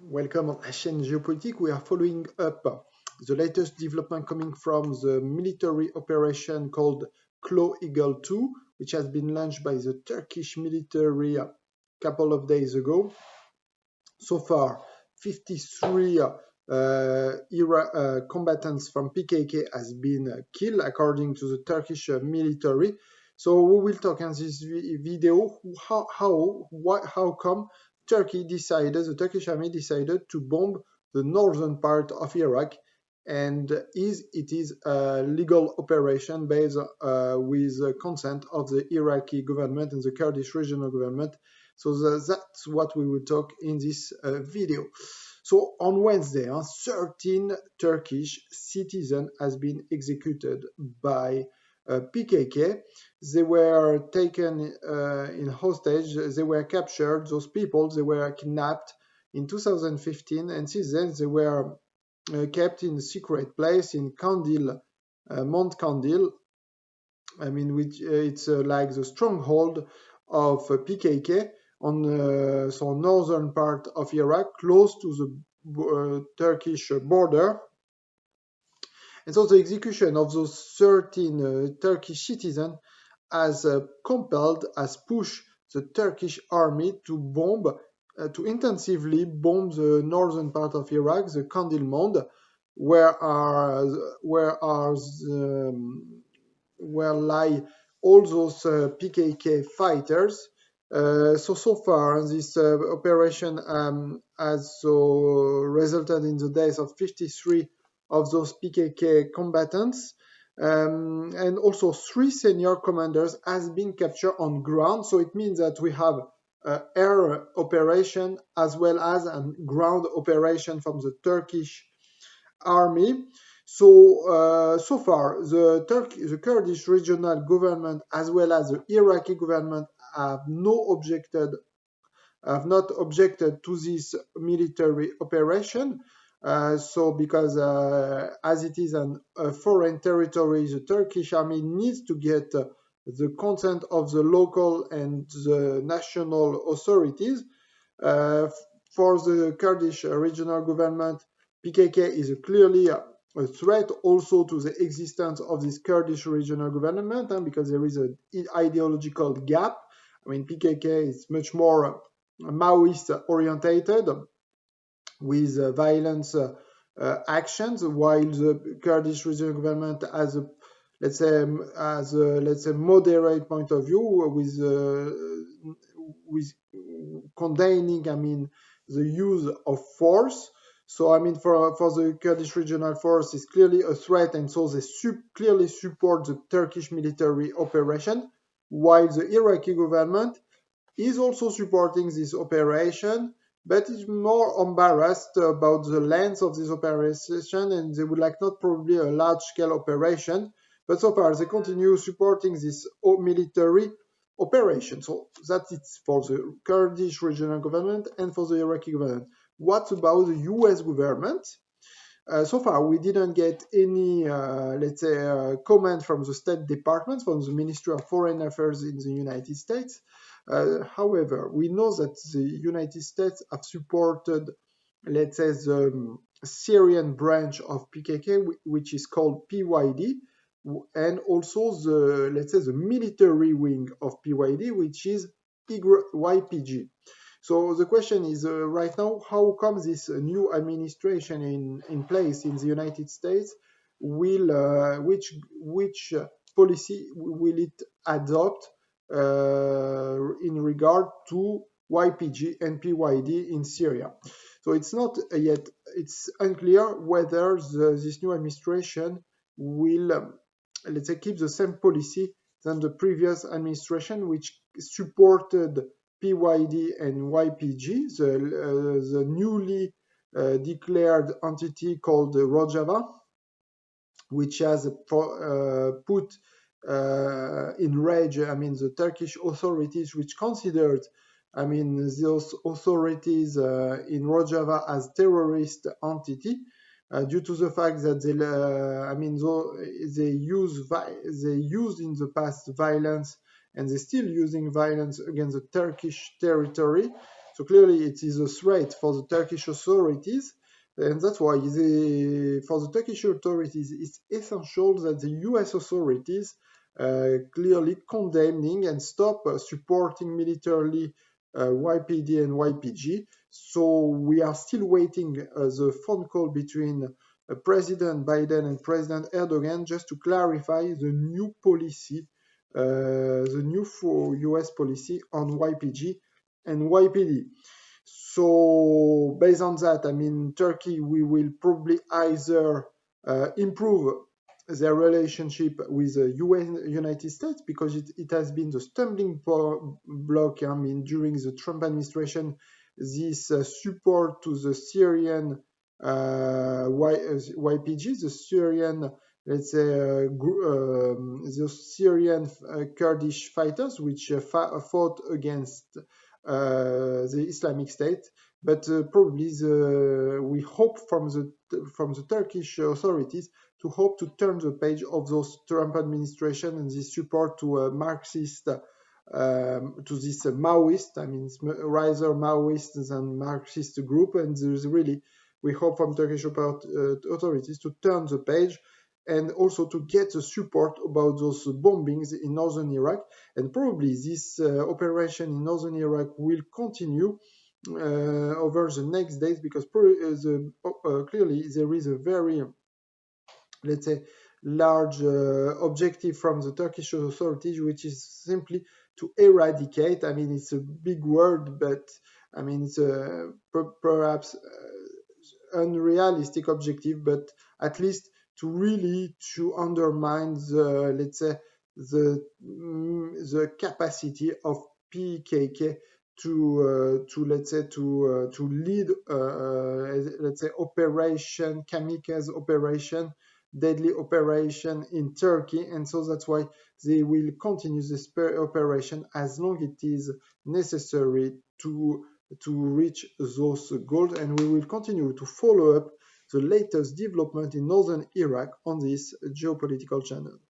Welcome on HN Geopolitique. We are following up the latest development coming from the military operation called Claw Eagle 2, which has been launched by the Turkish military a couple of days ago. So far, 53 combatants from PKK has been killed, according to the Turkish military. So we will talk in this video how come the Turkish army decided to bomb the northern part of Iraq, and it is a legal operation based with the consent of the Iraqi government and the Kurdish regional government. So that's what we will talk in this video. So on Wednesday, 13 Turkish citizens has been executed by PKK. They were taken in hostage. They were captured. Those people, they were kidnapped in 2015, and since then they were kept in a secret place in Kandil, Mount Kandil. I mean, which it's like the stronghold of PKK on so northern part of Iraq, close to the Turkish border. And so the execution of those 13 Turkish citizens has pushed the Turkish army to to intensively bomb the northern part of Iraq, the Kandil Mound, where are where are the, where lie all those PKK fighters. So far, this operation has resulted in the deaths of 53 of those PKK combatants, and also 3 senior commanders has been captured on ground. So it means that we have air operation as well as a ground operation from the Turkish army. So far, the Kurdish regional government as well as the Iraqi government have not objected to this military operation. Because as it is a foreign territory, the Turkish army needs to get the consent of the local and the national authorities. For the Kurdish regional government, PKK is clearly a threat also to the existence of this Kurdish regional government, because there is an ideological gap. I mean, PKK is much more Maoist orientated with violence actions, while the Kurdish regional government has a let's say moderate point of view with condemning, I mean, the use of force. So I mean, for the Kurdish regional force is clearly a threat, and so they clearly support the Turkish military operation, while the Iraqi government is also supporting this operation, but is more embarrassed about the length of this operation, and they would like not probably a large-scale operation, but so far they continue supporting this military operation. So that's it for the Kurdish regional government and for the Iraqi government. What about the US government? So far, we didn't get any, comment from the State Department, from the Ministry of Foreign Affairs in the United States. However, we know that the United States have supported, let's say, the Syrian branch of PKK, which is called PYD, and also the, let's say, the military wing of PYD, which is YPG. So the question is right now, how come this new administration in place in the United States will which policy will it adopt in regard to YPG and PYD in Syria? So it's not yet, it's unclear whether this new administration will let's say keep the same policy than the previous administration, which supported PYD and YPG, the newly declared entity called Rojava, which has put in rage, I mean, the Turkish authorities, which considered, I mean, those authorities in Rojava as terrorist entity, due to the fact that they used in the past violence, and they're still using violence against the Turkish territory. So clearly it is a threat for the Turkish authorities, and that's why for the Turkish authorities it's essential that the US authorities clearly condemning and stop supporting militarily YPD and YPG. So we are still waiting the phone call between President Biden and President Erdogan just to clarify the new policy, the new US policy on YPG and YPD. So based on that, I mean, Turkey, we will probably either improve their relationship with the United States, because it has been the stumbling block, I mean, during the Trump administration, this support to the Syrian YPG, the Syrian, let's say, the Syrian Kurdish fighters, which fought against the Islamic State. But probably we hope from the Turkish authorities to hope to turn the page of those Trump administration and this support to Marxist, to this Maoist, I mean, rather Maoist than Marxist group. And there's really, we hope from Turkish authorities to turn the page and also to get the support about those bombings in northern Iraq. And probably this operation in northern Iraq will continue over the next days, because clearly there is a very, let's say, large objective from the Turkish authorities, which is simply to eradicate. I mean, it's a big word, but I mean, it's perhaps unrealistic objective, but at least to really to undermine the, let's say, the capacity of PKK to let's say to lead let's say operation, kamikaze operation, deadly operation in Turkey. And so that's why they will continue this operation as long it is necessary to reach those goals. And we will continue to follow up the latest development in northern Iraq on this geopolitical channel.